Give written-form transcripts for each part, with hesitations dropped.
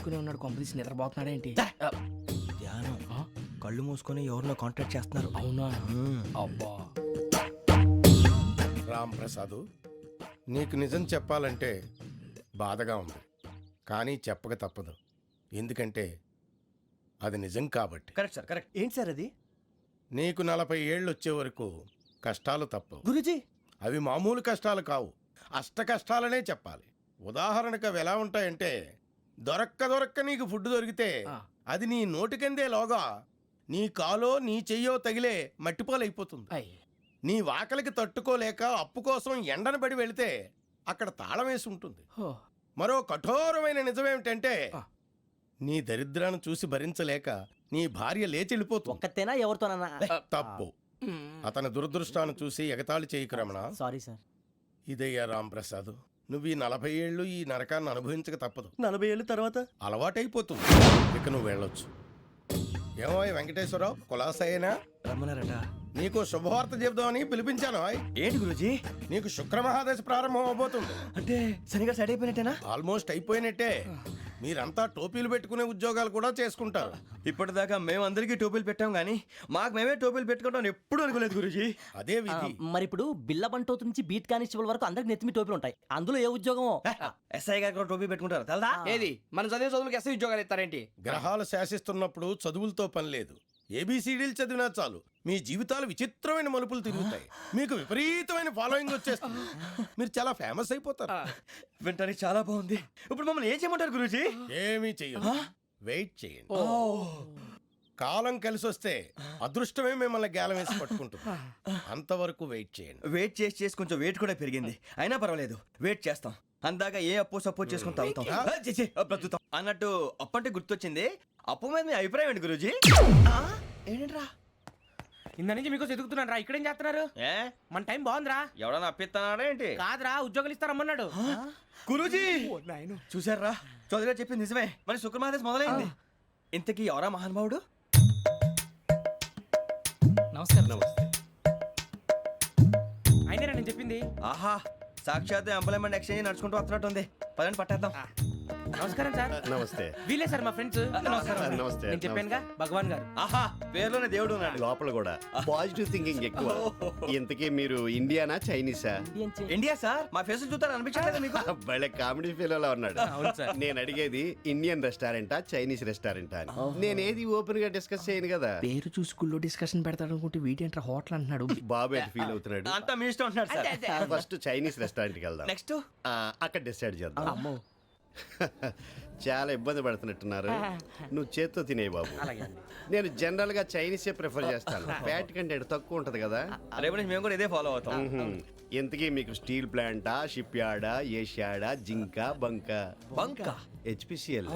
మూసుకునే ఉన్నాడు, కొంపదీసి నిద్రపోతున్నాడేంటి? ధ్యానం. కళ్ళు మూసుకొని ఎవరినో కాంటాక్ట్ చేస్తున్నారు. అవునా? అబ్బా. రామ్ ప్రసాద్, నీకు నిజం చెప్పాలంటే బాధగా ఉంది, కానీ చెప్పక తప్పదు. ఎందుకంటే అది నిజం కాబట్టి. Correct sir, correct. ఏంటి సార్ అది? నీకు 40 ఏళ్ళు వచ్చే వరకు కష్టాలు తప్పవు గురూజీ. అవి మామూలు కష్టాలు కావు, అష్ట కష్టాలనే చెప్పాలి. ఉదాహరణకు అవి ఎలా ఉంటాయంటే, దొరక్క నీకు ఫుడ్ దొరికితే అది నీ నోటికందే లోగా నీ కాలో నీ చెయ్యో తగిలే మట్టిపాలైపోతుంది. నీ వాకలికి తట్టుకోలేక అప్పు కోసం ఎండను పడి వెళితే అక్కడ తాళం వేసి ఉంటుంది. మరో కఠోరమైన నిజమేమిటంటే, నీ దరిద్రాన్ని చూసి భరించలేక నీ భార్య లేచి వెళ్ళిపోతుంది. ఒక్కతేనా ఎవరితోనన్నా? తప్పు. అతని దురదృష్టాన్ని చూసి ఎగతాళి చేయకు రమణ. Sorry sir. ఇదయ్యా రాంప్రసాద్, నువ్వు ఈ 40 ఏళ్ళు ఈ నరకాన్ని అనుభవించక తప్పదు. 40 ఏళ్ళ తర్వాత అలవాటైపోతుంది. ఇక నువ్వు వెళ్ళొచ్చు. ఏమో వెంకటేశ్వరరావు, కులాసైనా రమ్మన్నారట. నీకు శుభవార్త చెబుదామని పిలిపించాను. ఏంటి గురూజీ? నీకు శుక్రమహాదశ ప్రారంభం అవబోతుంది. అంటే శనిగా సెట్ అయిపోయినట్టేనా? ఆల్మోస్ట్ అయిపోయినట్టే. మీరంతా టోపీలు పెట్టుకునే ఉద్యోగాలు కూడా చేసుకుంటారు. ఇప్పటిదాకా మేమందరికీ టోపీలు పెట్టాం గానీ మాకు మేమే టోపీలు పెట్టుకుంటాం ఎప్పుడు అనుకోలేదు గురూజీ. అదే విధి. మరి ఇప్పుడు బిల్ల బంటోతు నుంచి బీట్ కానిస్టేబుల్ వరకు అందరికి నెత్తిమి టోపీలు ఉంటాయి. అందులో ఏ ఉద్యోగమో? ఎస్ఐ గారు కూడా టోపీ పెట్టుకుంటారు తెలదా? ఏది మన చదివే చదువులకు ఎస్ఐ ఉద్యోగాలు ఇస్తారేంటి? గ్రహాలు శాసిస్తున్నప్పుడు చదువులతో పని లేదు. ఏబిసిడీలు చదివినా చాలు మీ జీవితాలు విచిత్రమైన మలుపులు తిరుగుతాయి. మీకు విపరీతమైన ఫాలోయింగ్ వచ్చేస్తుంది. మీరు చాలా ఫేమస్ అయిపోతారు. వింటానికి చాలా బాగుంది. ఇప్పుడు మమ్మల్ని ఏం చేయమంటారు గురూజీ? ఏమీ చెయ్యదు, వెయిట్ చేయండి. కాలం కలిసి వస్తే అదృష్టమే మిమ్మల్ని గేలం వేసి పట్టుకుంటుంది. అంతవరకు వెయిట్ చేయండి. వెయిట్ చేసి కొంచెం వెయిట్ కూడా పెరిగింది. అయినా పర్వాలేదు, వెయిట్ చేస్తాం. అందాక ఏ అప్పు సపోర్ట్ చేసుకుని తాగుతాం, బ్రతుకుతాం అన్నట్టు. అప్పు అంటే గుర్తొచ్చింది. అప్పు మీద మీ అభిప్రాయం ఏంటి గురూజీ? ఏంటరా ఇంత నుంచి మీకు ఎదుగుతున్నాను రా. ఇక్కడేం చేస్తున్నారు? మన టైం బాగుందిరా. ఎవడన్నా అప్పిస్తున్నాడా ఏంటి? కాదురా, ఉద్యోగాలు ఇస్తారమ్మన్నాడు గురూజీ. చూసారా, చౌదరిగా చెప్పింది నిజమే. మరి శుక్రమాదేశ్ మొదలైంది. ఇంతకీ ఎవరా మహానుభావుడు? నమస్కారం. అయినా నేను చెప్పింది. ఆహా, సాక్షాత్ ఎంప్లాయ్మెంట్ ఎక్స్చేంజ్ నడుచుకుంటూ వస్తున్నట్టు ఉంది. పదండి పట్టేద్దాం. నమస్కారం సార్. నమస్తే. వీలే సార్ మా ఫ్రెండ్స్. నమస్తే. నేను చెప్పానుగా, భగవాన్ గారు. ఆహా, పేరులోనే దేవుడు ఉన్నాడు. లోపల కూడా పాజిటివ్ థింకింగ్ ఎక్కువ. ఇంతకీ మీరు ఇండియానా చైనీసా? India sir. మా ఫేస్ చూస్తారు అనిపించలేదు మీకు? భలే కామెడీ ఫీల్ అలా ఉన్నాడు. అవును సార్. నేను అడిగేది ఇండియన్ రెస్టారెంటా చైనీస్ రెస్టారెంటా అని. నేను ఏది ఓపెన్ గా డిస్కస్ చేయను కదా. పేరు చూసి స్కూల్లో డిస్కషన్ పెడతాడు అనుకుంటే వీటేంట్రా హోటల్ అంటున్నాడు. బాబు ఎట్ ఫీల్ అవుతున్నాడు. అంతా మీ ఇష్టం ఉంటున్నాడు సార్. ఫస్ట్ చైనీస్ రెస్టారెంట్ కి వెళ్దాం. నెక్స్ట్ అక్కడ డిసైడ్ చేద్దాం. చాలా ఇబ్బంది పడుతున్నట్టున్నారు. నువ్వు చేత్తో తినే బాబు. నేను జనరల్ గా చైనీసే ప్రిఫర్ చేస్తాను. ఫ్యాట్ కంటెంట్ తక్కువ ఉంటది కదా. రేపు నుంచి మేము కూడా ఇదే ఫాలో అవుతాం. ఇంతకీ మీకు స్టీల్ ప్లాంటా, షిప్ యార్డా, ఏషియాడా, జింక, బంక, హెచ్పిసిఎల్.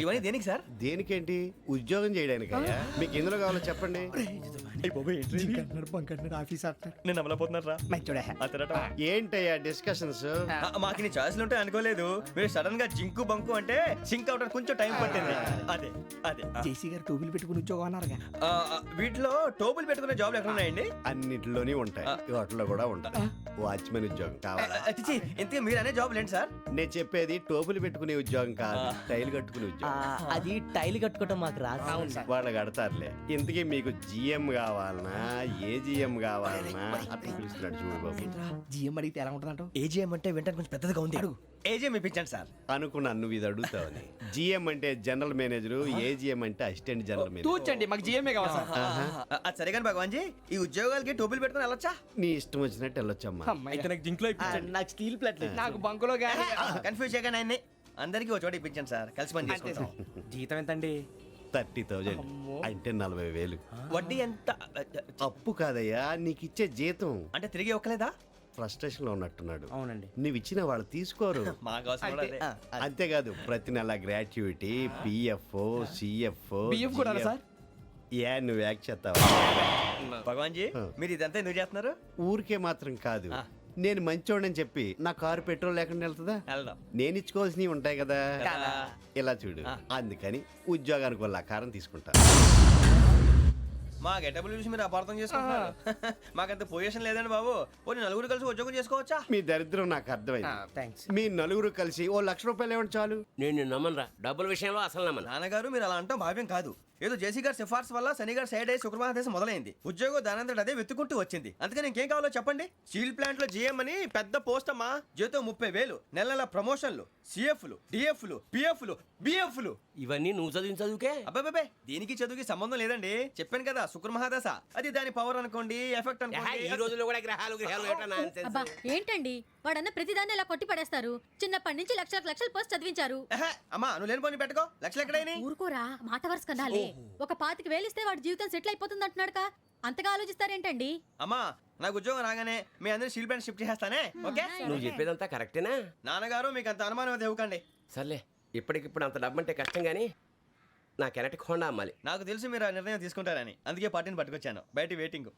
ఇవన్నీ దేనికి సార్? దేనికేంటి? ఉద్యోగం చేయడానికి. మీకు ఎందులో కావాలో చెప్పండి. నేను అమలపోతున్నారా? ఏంటయ్యా డిస్కషన్స్? మాకు నీ ఛాయిస్లు ఉంటాయి అనుకోలేదు. మీరు సడన్ గా జింకు బంకు అంటే సింక్ అవడానికి కొంచెం టైం పట్టింది. అదే అదే జేసీ గారు టోపీలు పెట్టుకుని ఉద్యోగం అన్నారుగా. వీటిలో టోపులు పెట్టుకునే జాబ్లు ఎక్కడ ఉన్నాయండి? అన్నిటిలోనే ఉంటాయి, వాటిలో కూడా ఉంటాయి. వాచ్మెన్ ఉద్యోగం కావాలా? ఇంతకీ మీరు అనే జాబ్ ఏంటి సార్? నేను చెప్పేది టోపులు పెట్టుకునే ఉద్యోగం కాదు, టైల్ కట్టుకునే ఉద్యోగం. అది టైల్ కట్టుకోవటం మాకు రాదు. వాళ్ళు కడతారులే. ఇంతకీ మీకు జిఎం కావాలనా, ఏ జిఎం కావాలనా? అట్లా పిలుస్తున్నాడు చూడు బాబు. జిఎం అడిగితే ఎలా ఉంటుందంట? ఏజీఎం అంటే వెంటనే కొంచెం పెద్దదిగా ఉంది. అడుగు. ఏజీఎం ఇప్పించండి సార్. అనుకున్నాను నువ్వు ఇది అడుగుతావని. జిఎం అంటే జనరల్ మేనేజర్, ఏజిఎం అంటే అసిస్టెంట్ జనరల్ మేనేజర్. తూచండి, మాకు జిఎంఏ కావాలి సార్. అది సరే కానీ భగవాన్ జీ, ఈ ఉద్యోగాలకి టోపులు పెట్టుకుని వెళ్ళొచ్చా? నీ ఇష్టం వచ్చినట్టు వెళ్ళొచ్చమ్మా. అయితే నాకు జింక్లో నాకు స్టీల్ ప్లేట్, నాకు బంకులో గానీ. కన్ఫ్యూజ్ చేయగానే ఆయన్ని అందరికీ ఒక చోట ఇప్పించండి సార్. కలిసి పని చేసుకుంటాం. జీతం ఎంతండి? 30,000 అంటే 40,000. వడ్డీ ఎంత? అప్పు కాదయ్యా, నీకు ఇచ్చే జీతం. అంటే తిరిగి ఒక్కలేదా? ఫ్రస్ట్రేషన్ లో ఉన్నట్టున్నాడు. అవునండి. నువ్వు ఇచ్చిన వాళ్ళు తీసుకోరు. మాకు అవసరం కూడా అదే. అంతేకాదు ప్రతి నెల గ్రాట్యుటీ, పిఎఫ్, సిఎఫ్. బియ్యం కూడా సార్? ఏ నువ్వు యాక్ట్ చేస్తావా? భగవాన్ జీ, మీరు ఇదంతా ఎందుకు చేస్తున్నారు? ఊరికే మాత్రం కాదు, నేను మంచోడని చెప్పి నా కారు పెట్రోల్ లేకుండా వెళ్తుందా? వెళ్దాం. నేను ఇచ్చుకోవాల్సినవి ఉంటాయి కదా. ఇలా చూడు, అందుకని ఉద్యోగానికి వాళ్ళ ఆకారం తీసుకుంటా. మా గెటబుల్ చూసి మీరు అపార్థం చేసుకుంటున్నారు. మాకంత పొజిషన్ లేదండి బాబు. పోనీ నలుగురు కలిసి ఉద్యోగం చేసుకోవచ్చా? మీ దరిద్రం నాకు అర్థమైంది. థ్యాంక్స్. మీ నలుగురు కలిసి ₹1,00,000 ఇవ్వండి చాలు. నేను నమ్మనరా, డబ్బుల విషయంలో అసలు నమ్మను. నాన్నగారు మీరు అలా అంటాం భావ్యం కాదు. ఏదో జేసీ గారి సిఫార్సు వల్ల శని గారు సైడ్ అయ్యి శుక్రవారం మొదలైంది. ఉద్యోగం దానంతటి అదే వెతుకుంటూ వచ్చింది. అందుకని ఇంకేం కావాలో చెప్పండి. స్టీల్ ప్లాంట్ లో జీఎం అని పెద్ద పోస్ట్ అమ్మా. జీతం 30,000, నెల నెల ప్రమోషన్లు, సిఎఫ్లు, డిఎఫ్లు, పిఎఫ్లు, బిఎఫ్లు. ఇవన్నీ నువ్వు చదివిన చదువుకే. అబ్బాబే దీనికి చదువుకి సంబంధం లేదండి. చెప్పాను కదా శుక్ర మహాదశ. అది దాని పవర్ అనుకోండి, ఎఫెక్ట్ ఈ అనుకోండి. రోజుల్లో కూడా గ్రహాలు ఏటా nonsense. అబ్బా ఏంటండి వాడన్న ప్రతిదాన్ని ఇలా కొట్టి పడేస్తారు. చిన్నప్పటి నుంచి లక్షల పోస్ట్ చదివించారు. ఎహె, అమ్మా నువ్వు లేని పోనీ పెట్టుకో. లక్షలు ఎక్కడైనా ఊరుకోరా, మాట వరుస కదాలే. ఒక 25,000 ఇస్తే వాడి జీవితం సెటిల్ అయిపోతుంది అంటున్నాడుగా. అంతగా ఆలోచిస్తారేంటండి? అమ్మా నాకు ఉద్యోగం రాగానే మీ అందరూ స్టీల్ ప్లాంట్ షిఫ్ట్ చేస్తానే. ఓకే నువ్వు చెప్పేదంతా కరెక్టేనా? నాన్నగారు మీకు అంత అనుమానం అయితే ఇవ్వకండి. సర్లే, ఇప్పటికిప్పుడు అంత డబ్బు అంటే కష్టం కానీ నా కెనటిక్ హోండా అమ్మాలి. నాకు తెలుసు మీరు ఆ నిర్ణయం తీసుకుంటారని, అందుకే పార్టీని పట్టుకొచ్చాను. బయట వెయిటింగ్.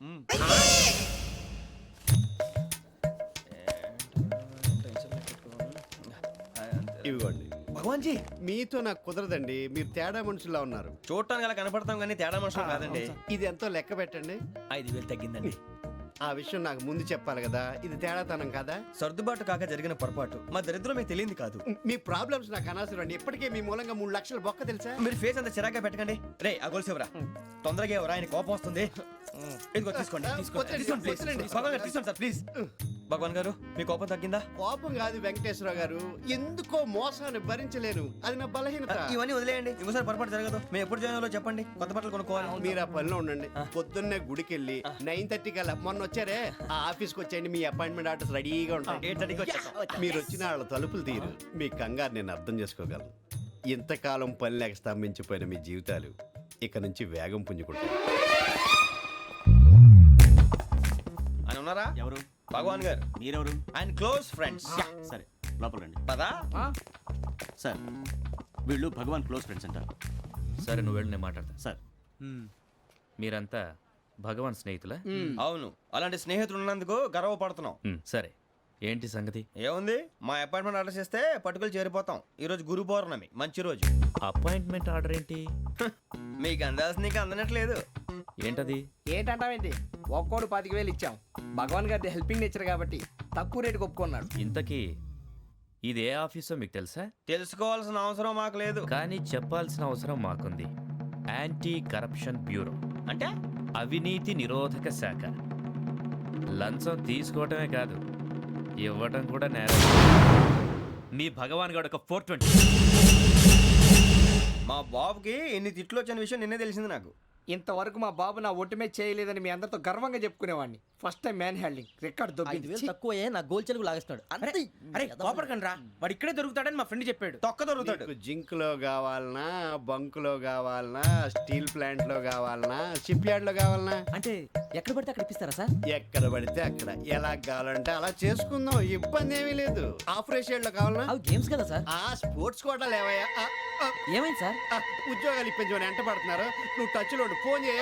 ఇవ్వండి. భగవాన్ జీ మీతో నాకు కుదరదండి. మీరు తేడా మనుషుల్లా ఉన్నారు. చూడటానికి అలా కనపడతాం కానీ తేడా మనుషులు కాదండి. ఇది ఎంతో లెక్క పెట్టండి. 5,000 తగ్గిందండి. ఆ విషయం నాకు ముందు చెప్పాలి కదా. ఇది తేడాతనం కదా. సర్దుబాటు కాక జరిగిన పొరపాటు. మా దరిద్రం మీకు తెలియంది కాదు. మీ ప్రాబ్లమ్స్ నాకు అనవసరం అండి. ఇప్పటికే మీ మూలంగా 3 లక్షల బొక్క తెలుసా. మీరు ఫేస్ అంత చిరాగ్గా పెట్టకండి. రే ఆ గొలుసేవరా తొందరగా ఎవరా, ఆయన కోపం వస్తుంది. ఇదిగో తీసుకోండి. తీసుకోండి ప్లీజ్. భగవాన్ గారు తీసుకోండి సార్ ప్లీజ్. భగవాన్ గారు మీ కోపం తగ్గిందా? కోపం కాదు వెంకటేశ్వర గారు, ఎందుకో మోసాన్ని భరించలేను. అది నా బలహీనత. ఇవన్నీ వదిలేయండి. ఇంకోసారి పొరపాటు జరగదు. మేము ఎప్పుడు జాయిన్ అవ్వాలో చెప్పండి. కొత్త బట్టలు కొనుక్కోవాలి. మీరు ఆ పనిలో ఉండండి. పొద్దున్నే గుడికి వెళ్ళి 9:30 కల్లా మొన్న వచ్చారే ఆ ఆఫీస్కి వచ్చేయండి. మీ అపాయింట్మెంట్ ఆర్డర్స్ రెడీగా ఉంటాయి. 8:30కి వచ్చేస్తాం. మీరు వచ్చిన వాళ్ళ తలుపులు తీరు. మీ కంగారు నేను అర్థం చేసుకోగలను. ఇంతకాలం పని లేక స్తంభించిపోయిన మీ జీవితాలు ఇక నుంచి వేగం పుంజుకుంటాయి. ఆయన ఉన్నారా? ఎవరు? భగవాన్ గారు. మీరెవరు? ఆయన క్లోజ్ ఫ్రెండ్స్. సరే లోపల రండి. పదా సార్ వీళ్ళు భగవాన్ క్లోజ్ ఫ్రెండ్స్ అంటారు. సరే నువ్వు వెళ్ళి నేను మాట్లాడతా. సార్ మీరంతా భగవాన్ స్నేహితులా? అవును, అలాంటి స్నేహితులు ఉన్నందుకు గర్వపడుతున్నాం. సరే ఏంటి సంగతి? ఏముంది, మా అపాయింట్మెంట్ ఆర్డర్ చేస్తే పట్టుకులు చేరిపోతాం. ఈ రోజు గురు పౌర్ణమి, మంచి రోజు. అపాయింట్మెంట్ ఆర్డర్ ఏంటి? మీకు అందాల్సిన నీకు అందనట్లేదు. ఏంటది? ఏంటంటావేంటి? ఒక్కోడు 25,000 ఇచ్చాం. భగవాన్ గారి హెల్పింగ్ నేచర్ కాబట్టి తక్కువ రేటుకి ఒప్పుకున్నాడు. ఇంతకీ ఇది ఏ ఆఫీసో మీకు తెలుసా? తెలుసుకోవాల్సిన అవసరం మాకు లేదు. కానీ చెప్పాల్సిన అవసరం మాకుంది. యాంటీ కరప్షన్ బ్యూరో అంటే అవినీతి నిరోధక శాఖ. లంచం తీసుకోవటమే కాదు, ఇవ్వటం కూడా నేరం. మీ భగవాన్ గారు ఒక 420. మా బాబుకి ఎన్ని తిట్లు వచ్చిన విషయం నిన్నే తెలిసింది నాకు. ఇంతవరకు మా బాబు నా ఒట్టుమే చేయలేదని మీ అందరితో గర్వంగా చెప్పుకునేవాడిని. First time man handing record 5,000 తక్కువ నా గోల్ చెలుగు లాగేస్తున్నాడు. అరే కోపడకండి రా, వాడు ఇక్కడే దొరుకుతాడని మా ఫ్రెండ్ చెప్పాడు. తొక్క దొరుకుతాడు. మీకు జింక్ లో కావాలనా, బంక్ లో కావాలనా, స్టీల్ ప్లాంట్ లో కావాలనా, షిప్ యార్డ్ లో కావాలనా? అంటే ఎక్కడ పడితే అక్కడ ఇప్పిస్తారా సార్? ఎక్కడ పడితే అక్కడ ఎలా కావాలంటే అలా చేసుకుందాం. ఇబ్బంది ఏమీ లేదు. ఆపరేషన్ లో కావాలనా? అవి గేమ్స్ కదా సార్. ఆ స్పోర్ట్స్ కోటా లేవయ్యా. ఏమైంది సార్? ఉద్యోగాలు ఇప్పించమని ఎంట పడుతున్నారు. నువ్వు టచ్ లో ఫోన్ చేయ.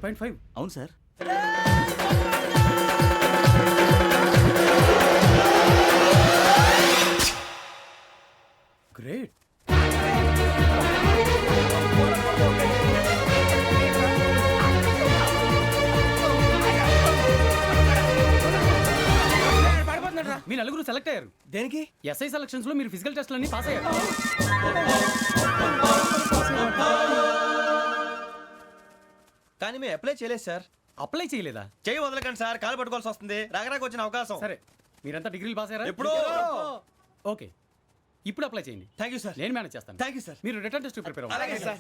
1.5 అవును సార్. గ్రేట్. మీ నలుగురు సెలెక్ట్ అయ్యారు. దేనికి? ఎస్ఐ సెలక్షన్స్ లో మీరు ఫిజికల్ టెస్ట్ అన్ని పాస్ అయ్యారు. కానీ మేము అప్లై చేయలేదు సార్. అప్లై చేయలేదా? చేయి వదలకండి సార్, కాలు పట్టుకోవాల్సి వస్తుంది. రాగరాకు వచ్చిన అవకాశం. సరే, మీరంతా డిగ్రీలు పాస్ అయ్యారా? ఎప్పుడో. ఓకే, ఇప్పుడు అప్లై చేయండి. Thank you sir. నేను మేనేజ్ చేస్తాను. Thank you sir. మీరు రిటర్న్ టెస్ట్ ప్రిపేర్ అవ్వండి. అలాగే సార్.